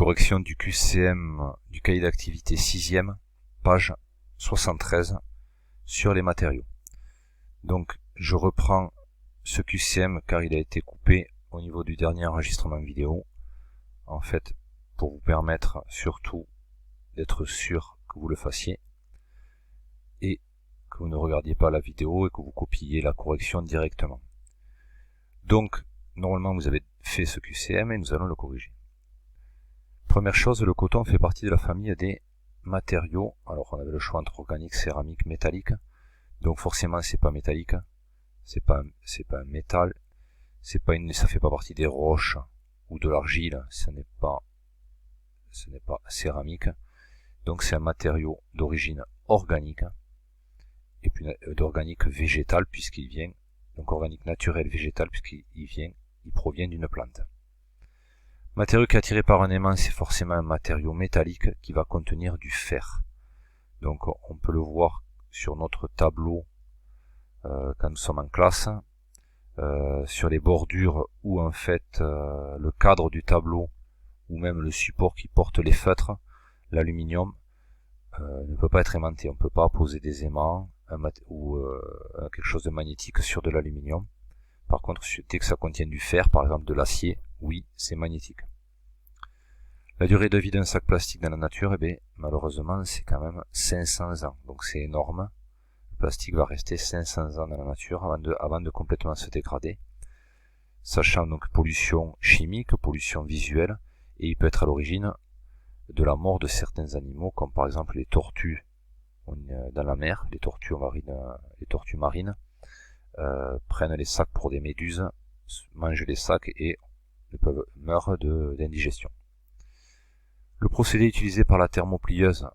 Correction du QCM du cahier d'activité 6e, page 73, sur les matériaux. Donc je reprends ce QCM car il a été coupé au niveau du dernier enregistrement vidéo, en fait pour vous permettre surtout d'être sûr que vous le fassiez et que vous ne regardiez pas la vidéo et que vous copiez la correction directement. Donc normalement vous avez fait ce QCM et nous allons le corriger. Première chose, le coton fait partie de la famille des matériaux. Alors on avait le choix entre organique, céramique, métallique. Donc forcément c'est pas métallique, c'est pas un métal, ça fait pas partie des roches ou de l'argile, ce n'est pas céramique. Donc c'est un matériau d'origine organique et puis d'organique végétal puisqu'il vient, donc organique naturel végétal puisqu'il provient d'une plante. Matériau qui est attiré par un aimant, c'est forcément un matériau métallique qui va contenir du fer. Donc on peut le voir sur notre tableau quand nous sommes en classe, sur les bordures où en fait le cadre du tableau ou même le support qui porte les feutres, l'aluminium ne peut pas être aimanté. On ne peut pas poser des aimants ou quelque chose de magnétique sur de l'aluminium. Par contre, dès que ça contient du fer, par exemple de l'acier, oui, c'est magnétique. La durée de vie d'un sac plastique dans la nature, eh bien, malheureusement, c'est quand même 500 ans. Donc c'est énorme. Le plastique va rester 500 ans dans la nature avant de complètement se dégrader. Sachant donc pollution chimique, pollution visuelle, et il peut être à l'origine de la mort de certains animaux, comme par exemple les tortues dans la mer, les tortues marines, prennent les sacs pour des méduses, mangent les sacs et meurent d'indigestion. Le procédé utilisé par la thermoplieuse,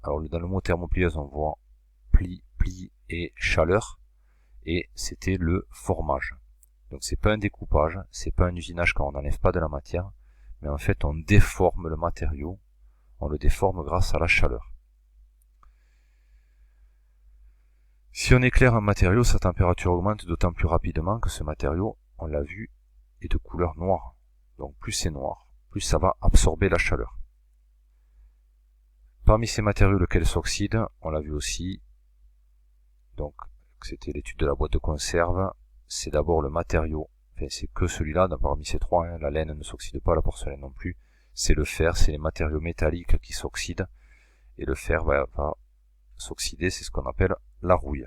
alors dans le mot thermoplieuse on voit pli et chaleur, et c'était le formage. Donc c'est pas un découpage, c'est pas un usinage quand on n'enlève pas de la matière, mais en fait on déforme le matériau, on le déforme grâce à la chaleur. Si on éclaire un matériau, sa température augmente d'autant plus rapidement que ce matériau, on l'a vu, est de couleur noire. Donc plus c'est noir, plus ça va absorber la chaleur. Parmi ces matériaux lesquels s'oxydent, on l'a vu aussi, donc c'était l'étude de la boîte de conserve, c'est d'abord le matériau, enfin c'est que celui-là, parmi ces trois, la laine ne s'oxyde pas, la porcelaine non plus, c'est le fer, c'est les matériaux métalliques qui s'oxydent, et le fer va s'oxyder, c'est ce qu'on appelle la rouille.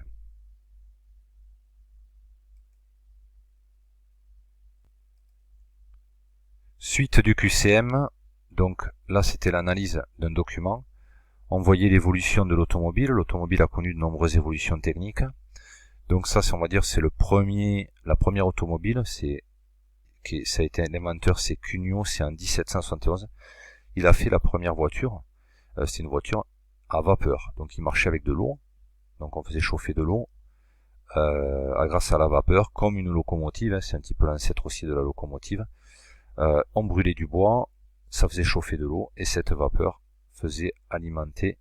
Suite du QCM, donc là c'était l'analyse d'un document. On voyait l'évolution de l'automobile. L'automobile a connu de nombreuses évolutions techniques. Donc ça, on va dire, c'est la première automobile. Ça a été l'inventeur, c'est Cugnot, c'est en 1771. Il a fait la première voiture. C'était une voiture à vapeur. Donc il marchait avec de l'eau. Donc on faisait chauffer de l'eau grâce à la vapeur, comme une locomotive. C'est un petit peu l'ancêtre aussi de la locomotive. On brûlait du bois, ça faisait chauffer de l'eau, et cette vapeur faisait alimenter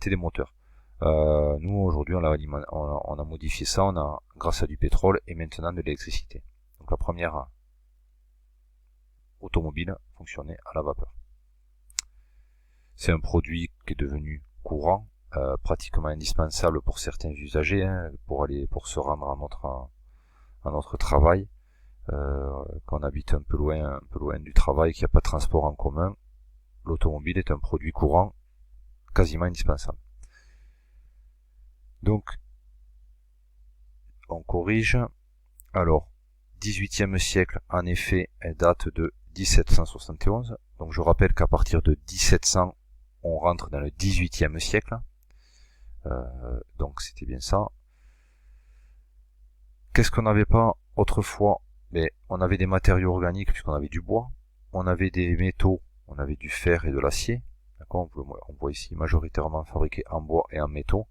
des moteurs. Nous aujourd'hui on a modifié ça, grâce à du pétrole et maintenant de l'électricité. Donc la première automobile fonctionnait à la vapeur. C'est un produit qui est devenu courant, pratiquement indispensable pour certains usagers, pour se rendre à notre travail. Quand on habite un peu loin du travail, qu'il n'y a pas de transport en commun, l'automobile est un produit courant, quasiment indispensable. Donc, on corrige. Alors, 18e siècle, en effet, elle date de 1771. Donc je rappelle qu'à partir de 1700, on rentre dans le 18e siècle. Donc c'était bien ça. Qu'est-ce qu'on n'avait pas autrefois? Mais on avait des matériaux organiques puisqu'on avait du bois, on avait des métaux, on avait du fer et de l'acier. D'accord, on voit ici majoritairement fabriqué en bois et en métaux.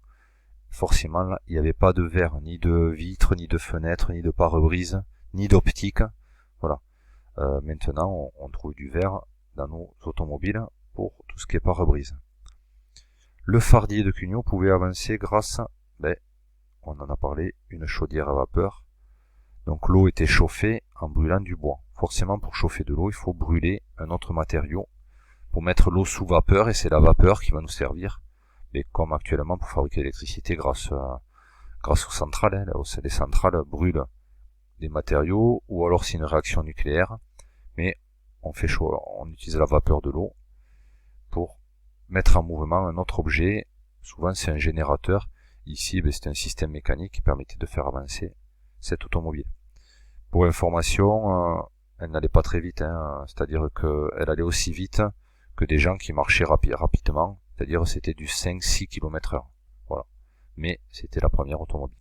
Forcément, là, il n'y avait pas de verre, ni de vitres, ni de fenêtres, ni de pare-brise, ni d'optique. Voilà. Maintenant, on trouve du verre dans nos automobiles pour tout ce qui est pare-brise. Le fardier de Cugnot pouvait avancer grâce, on en a parlé, une chaudière à vapeur. Donc l'eau était chauffée en brûlant du bois. Forcément, pour chauffer de l'eau, il faut brûler un autre matériau pour mettre l'eau sous vapeur, et c'est la vapeur qui va nous servir, mais comme actuellement pour fabriquer l'électricité grâce aux centrales. Les centrales brûlent des matériaux, ou alors c'est une réaction nucléaire, mais on fait chaud, on utilise la vapeur de l'eau pour mettre en mouvement un autre objet. Souvent c'est un générateur. Ici, c'est un système mécanique qui permettait de faire avancer cette automobile. Pour information, elle n'allait pas très vite, c'est-à-dire qu'elle allait aussi vite que des gens qui marchaient rapidement, c'est-à-dire c'était du 5-6 km/h. Voilà. Mais c'était la première automobile.